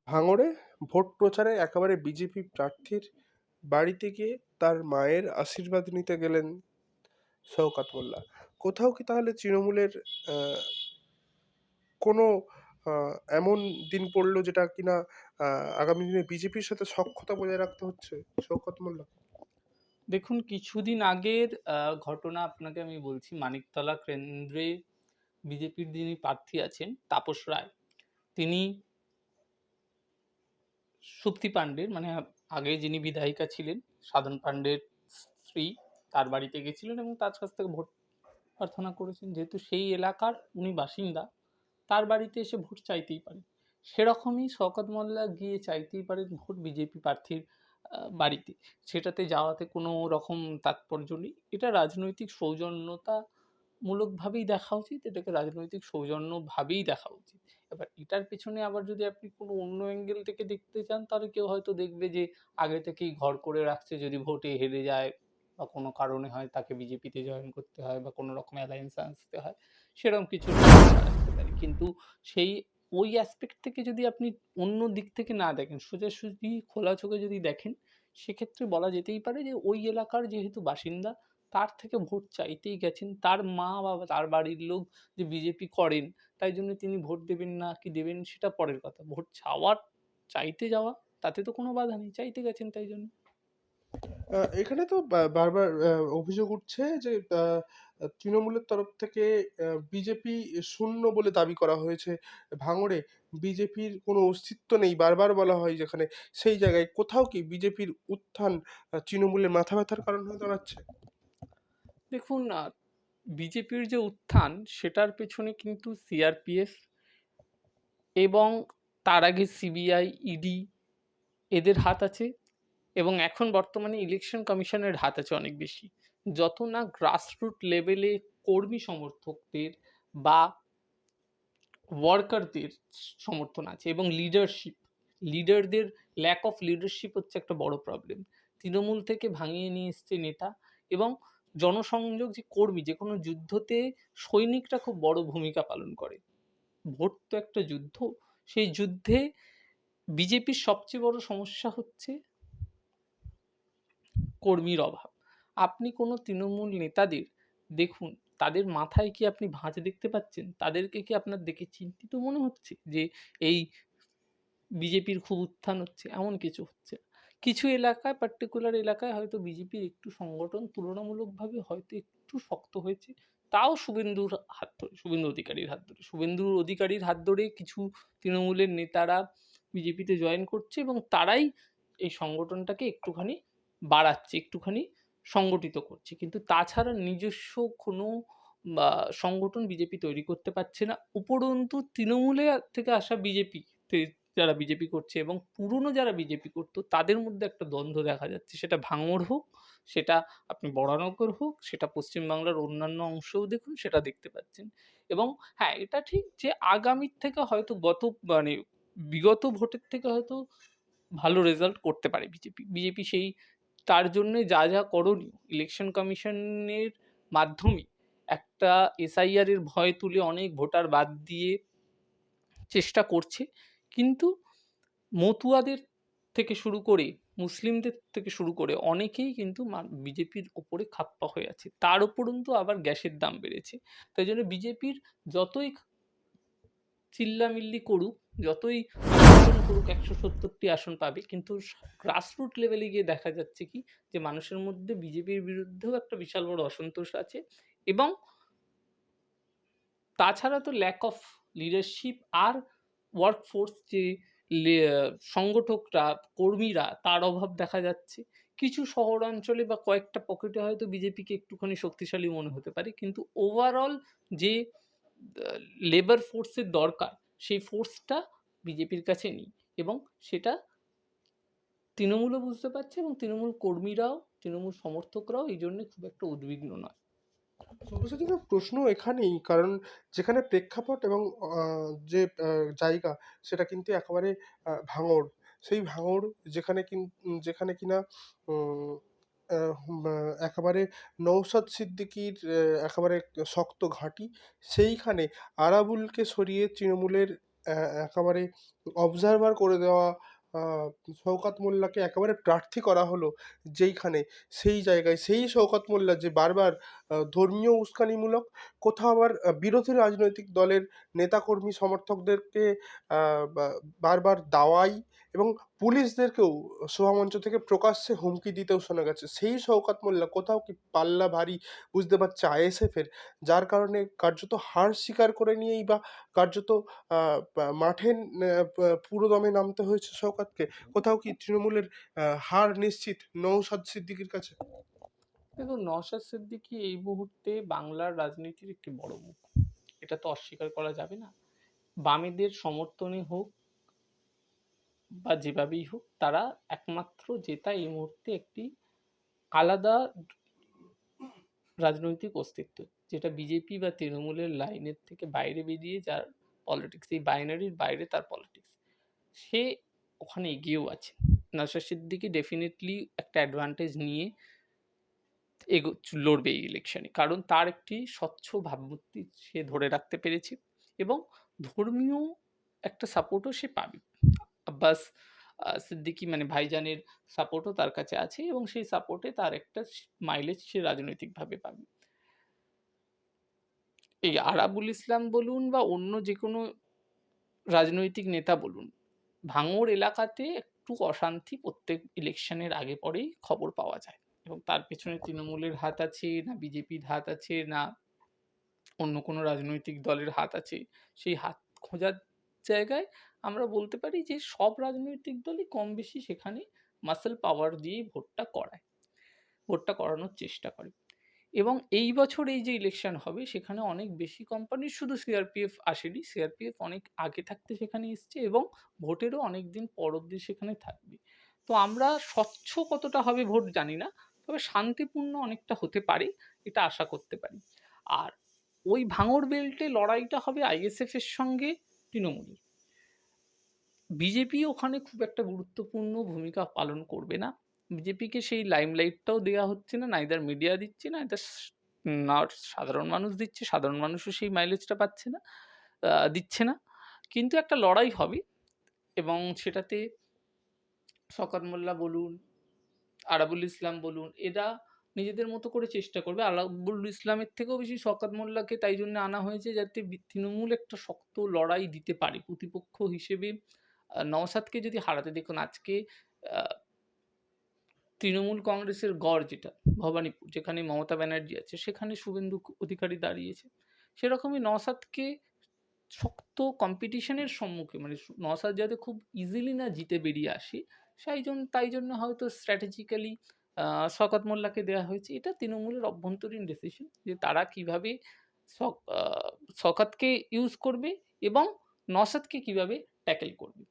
ভাঙড়ে ভোট প্রচারে একেবারে বিজেপি প্রার্থীর বাড়িতে গিয়ে তার মায়ের আশীর্বাদ নিতে গেলেন শওকত মোল্লা। কোথাও কি তাহলে তৃণমূলের আহ, কোনো এমন দিন পড়লো যেটা কিনা আগামী দিনে বিজেপির সাথে সখ্যতা বজায় রাখতে হচ্ছে শওকত মোল্লা? দেখুন, কিছুদিন আগের ঘটনা আপনাকে আমি বলছি। মানিকতলা কেন্দ্রে বিজেপির যিনি প্রার্থী আছেন তাপস রায়, তিনি সুপ্তি পাণ্ডের মানে আগে যিনি বিধায়িকা ছিলেন সাধন পাণ্ডের স্ত্রী, তার বাড়িতে গেছিলেন এবং তার কাছ থেকে ভোট প্রার্থনা করেছেন। যেহেতু সেই এলাকার উনি বাসিন্দা, তার বাড়িতে এসে ভোট চাইতেই পারেন। সেরকমই শওকত মোল্লা গিয়ে চাইতেই পারেন ভোট বিজেপি প্রার্থীর বাড়িতে। সেটাতে যাওয়াতে কোনো রকম তাৎপর্য নেই। এটা রাজনৈতিক সৌজন্যতা মূলকভাবেই দেখা উচিত, এটাকে রাজনৈতিক সৌজন্যভাবেই দেখা উচিত। এবার এটার পেছনে আবার যদি আপনি কোনো অন্য অ্যাঙ্গেল থেকে দেখতে চান, তাহলে কেউ হয়তো দেখবে যে আগে থেকেই ঘর করে রাখছে, যদি ভোটে হেরে যায় বা কোনো কারণে হয় তাকে বিজেপিতে জয়েন করতে হয় বা কোনো রকম অ্যালায়েন্সে আসতে হয়, সেরকম কিছু আসতে পারে। কিন্তু সেই ওই অ্যাসপেক্ট থেকে যদি আপনি অন্য দিক থেকে না দেখেন, সোজাসুজি খোলা চোখে যদি দেখেন, সেক্ষেত্রে বলা যেতেই পারে যে ওই এলাকার যেহেতু বাসিন্দা, তার থেকে ভোট চাইতেই গেছেন। তার মা বা তার বাড়ির লোক যে বিজেপি করেন, তাই জন্য তিনি ভোট দেবেন না কি দেবেন সেটা পরের কথা। ভোট চাওয়ার, চাইতে যাওয়া, তাতে তো কোনো বাধা নেই, চাইতে গেছেন তাই জন্য। এখানে তো বারবার অভিযোগ উঠছে যে তৃণমূলের তরফ থেকে বিজেপি শূন্য বলে দাবি করা হয়েছে ভাঙড়ে। বিজেপির কোনো অস্তিত্ব নেই বারবার বলা হয়, যেখানে সেই জায়গায় কোথাও কি বিজেপির উত্থান তৃণমূলের মাথা ব্যথার কারণ হয়ে দাঁড়াচ্ছে? দেখুন, বিজেপির যে উত্থান, সেটার পেছনে কিন্তু সিআরপিএফ এবং তার আগে সিবিআই, ইডি, এদের হাত আছে। এবং এখন বর্তমানে ইলেকশন কমিশনের হাত আছে অনেক বেশি। যত না গ্রাসরুট লেভেলে কর্মী সমর্থকদের বা ওয়ার্কারদের সমর্থন আছে এবং লিডারশিপ, লিডারদের ল্যাক অফ লিডারশিপ হচ্ছে একটা বড় প্রবলেম। তৃণমূল থেকে ভাঙিয়ে নিয়ে এসছে নেতা এবং জনসংযোগ, যে কর্মী, যে কোনো যুদ্ধতে সৈনিকরা খুব বড় ভূমিকা পালন করে। ভোট তো একটা যুদ্ধ, সেই যুদ্ধে বিজেপির সবচেয়ে বড় সমস্যা হচ্ছে কর্মীর অভাব। আপনি কোনো তৃণমূল নেতাদের দেখুন, তাদের মাথায় কি আপনি ভাঁজ দেখতে পাচ্ছেন? তাদেরকে কি আপনার দেখে চিন্তিত মনে হচ্ছে যে এই বিজেপির খুব উত্থান হচ্ছে? এমন কিছু হচ্ছে না। কিছু এলাকায়, পার্টিকুলার এলাকায় হয়তো বিজেপির একটু সংগঠন তুলনামূলকভাবে হয়তো একটু শক্ত হয়েছে। তাও শুভেন্দুর হাত ধরে, শুভেন্দু অধিকারীর হাত ধরে। শুভেন্দুর অধিকারীর হাত ধরে কিছু তৃণমূলের নেতারা বিজেপিতে জয়েন করছে এবং তারাই এই সংগঠনটাকে একটুখানি বাড়াচ্ছে, একটুখানি সংগঠিত করছে। কিন্তু তাছাড়া নিজস্ব কোনো বা সংগঠন বিজেপি তৈরি করতে পারছে না। উপরন্তু তৃণমূলে থেকে আসা বিজেপি, যারা বিজেপি করছে এবং পুরনো যারা বিজেপি করতো, তাদের মধ্যে একটা দ্বন্দ্ব দেখা যাচ্ছে। সেটা ভাঙড় হোক, সেটা আপনি বরানগর হোক, সেটা পশ্চিমবাংলার অন্যান্য অংশেও দেখুন, সেটা দেখতে পাচ্ছেন। এবং হ্যাঁ, এটা ঠিক যে আগামীর থেকে হয়তো মানে বিগত ভোটের থেকে হয়তো ভালো রেজাল্ট করতে পারে বিজেপি। বিজেপি সেই, তার জন্যে যা যা করণীয় ইলেকশন কমিশনের মাধ্যমে একটা এসআইআর এর ভয় তুলে অনেক ভোটার বাদ দিয়ে চেষ্টা করছে। কিন্তু মতুয়াদের থেকে শুরু করে, মুসলিমদের থেকে শুরু করে অনেকেই কিন্তু বিজেপির ওপরে খাপ্পা হয়ে আছে। তার উপরন্তু আবার গ্যাসের দাম বেড়েছে। তাই জন্য বিজেপির যতই চিল্লামিল্লি করুক, যতই আন্দোলন করুক, ১৭০টি আসন পাবে, কিন্তু গ্রাসরুট লেভেলে গিয়ে দেখা যাচ্ছে কি, যে মানুষের মধ্যে বিজেপির বিরুদ্ধেও একটা বিশাল বড় অসন্তোষ আছে। এবং তাছাড়া তো ল্যাক অফ লিডারশিপ আর ওয়ার্কফোর্স, যে সংগঠকরা, কর্মীরা, তার অভাব দেখা যাচ্ছে। কিছু শহরাঞ্চলে বা কয়েকটা পকেটে হয়তো বিজেপিকে একটুখানি শক্তিশালী মনে হতে পারে, কিন্তু ওভারঅল যে লেবার ফোর্সের দরকার, সেই ফোর্সটা বিজেপির কাছে নেই। এবং সেটা তৃণমূলও বুঝতে পারছে এবং তৃণমূল কর্মীরাও, তৃণমূল সমর্থকরাও এই জন্য খুব একটা উদ্বিগ্ন নয়। সব্যসাচী প্রশ্ন এখানেই, কারণ যেখানে প্রেক্ষাপট এবং যে জায়গা, সেটা কিন্তু একেবারে ভাঙড়। সেই ভাঙড় যেখানে কিনা উম, একেবারে নওশাদ সিদ্দিকীর একেবারে শক্ত ঘাঁটি। সেইখানে আরাবুলকে সরিয়ে তৃণমূলের একেবারে অবজারভার করে দেওয়া শওকত মোল্লাকে একেবারে প্রার্থী করা হলো যেইখানে, সেই জায়গায় সেই শওকত মোল্লা যে বারবার ধর্মীয় উস্কানিমূলক, কোথাও আবার বিরোধী রাজনৈতিক দলের নেতাকর্মী সমর্থকদেরকে বারবার দাওয়াই এবং পুলিশদেরকেও সভামঞ্চ থেকে প্রকাশ্যে হুমকি দিতেও শোনা গেছে। সেই শওকত মোল্লা কোথাও কি পাল্লা ভারী বুঝতে পারছে আইএসএফের, যার কারণে কার্যত হার স্বীকার করে নিয়েই বা কার্যত মাঠে পুরোদমে নামতে হয়েছে শওকতকে। কোথাও কি তৃণমূলের হার নিশ্চিত নওশাদ সিদ্দিকীর কাছে? দেখুন, নওশাদ সিদ্দিকী এই মুহূর্তে বাংলার রাজনীতির একটি বড় মুখ। এটা তো অস্বীকার করা যাবে না। বামেদের সমর্থনে হোক বা যেভাবেই হোক, তারা একমাত্র জেতা এই মুহূর্তে একটি আলাদা রাজনৈতিক অস্তিত্ব, যেটা বিজেপি বা তৃণমূলের লাইনের থেকে বাইরে বেরিয়ে যার পলিটিক্স, এই বাইনারির বাইরে তার পলিটিক্স, সে ওখানে এগিয়েও আছে। নওশাদ সিদ্দিকী ডেফিনেটলি একটা অ্যাডভান্টেজ নিয়ে লড়বে এই ইলেকশনে, কারণ তার একটি স্বচ্ছ ভাবমূর্তি সে ধরে রাখতে পেরেছে এবং ধর্মীয় একটা সাপোর্টও সে পাবে। আব্বাস সিদ্দিকী মানে ভাইজানের সাপোর্টও তার কাছে আছে এবং সেই সাপোর্টে তার একটা মাইলেজ সে রাজনৈতিকভাবে পাবে। এই আরাবুল ইসলাম বলুন বা অন্য যে কোনো রাজনৈতিক নেতা বলুন, ভাঙড় এলাকাতে একটু অশান্তি প্রত্যেক ইলেকশনের আগে পরেই খবর পাওয়া যায় এবং তার পেছনে তৃণমূলের হাত আছে না বিজেপির হাত আছে না অন্য কোনো রাজনৈতিক দলের হাত আছে, সেই হাত খোঁজার জায়গায় আমরা বলতে পারি যে সব রাজনৈতিক দলই কম বেশি সেখানে মাসল পাওয়ার দিয়েই ভোটটা করায়, ভোটটা করানোর চেষ্টা করে। এবং এই বছর এই যে ইলেকশন হবে সেখানে অনেক বেশি কোম্পানির, শুধু সিআরপিএফ আসেনি, সিআরপিএফ অনেক আগে থাকতে সেখানে এসছে এবং ভোটেরও অনেক দিন পর অবধি সেখানে থাকবে। তো আমরা স্বচ্ছ কতটা হবে ভোট জানি না, তবে শান্তিপূর্ণ অনেকটা হতে পারে, এটা আশা করতে পারি। আর ওই ভাঙড় বেল্টে লড়াইটা হবে আইএসএফ এর সঙ্গে তৃণমূলের। বিজেপি ওখানে খুব একটা গুরুত্বপূর্ণ ভূমিকা পালন করবে না। বিজেপিকে সেই লাইমলাইটটাও দেওয়া হচ্ছে না, নাইদার মিডিয়া দিচ্ছে না, এটা না সাধারণ মানুষ দিচ্ছে, সাধারণ মানুষও সেই মাইলেজটা পাচ্ছে না, দিচ্ছে না। কিন্তু একটা লড়াই হবে এবং সেটাতে শওকত মোল্লা বলুন, আরাবুল ইসলাম বলুন, এরা নিজেদের মতো করে চেষ্টা করবে। আরাবুল ইসলামের থেকেও বেশি শওকত মোল্লাকে তাই জন্য আনা হয়েছে যাতে তৃণমূল একটা শক্ত লড়াই দিতে পারে প্রতিপক্ষ হিসেবে। নওশাদকে যদি হারাতে, দেখুন আজকে তৃণমূল কংগ্রেসের গড় যেটা ভবানীপুর, যেখানে মমতা ব্যানার্জি আছে, সেখানে শুভেন্দু অধিকারী দাঁড়িয়েছে। সেরকমই নওশাদকে শক্ত কম্পিটিশনের সম্মুখে, মানে নওশাদ যাতে খুব ইজিলি না জিতে বেরিয়ে আসে, তাই জন্য হয়তো স্ট্র্যাটেজিক্যালি শওকত মোল্লাকে দেওয়া হয়েছে। এটা তৃণমূলের অভ্যন্তরীণ ডিসিশন যে তারা কিভাবে শওকতকে ইউজ করবে এবং নওশাদকে কিভাবে ট্যাকেল করবে।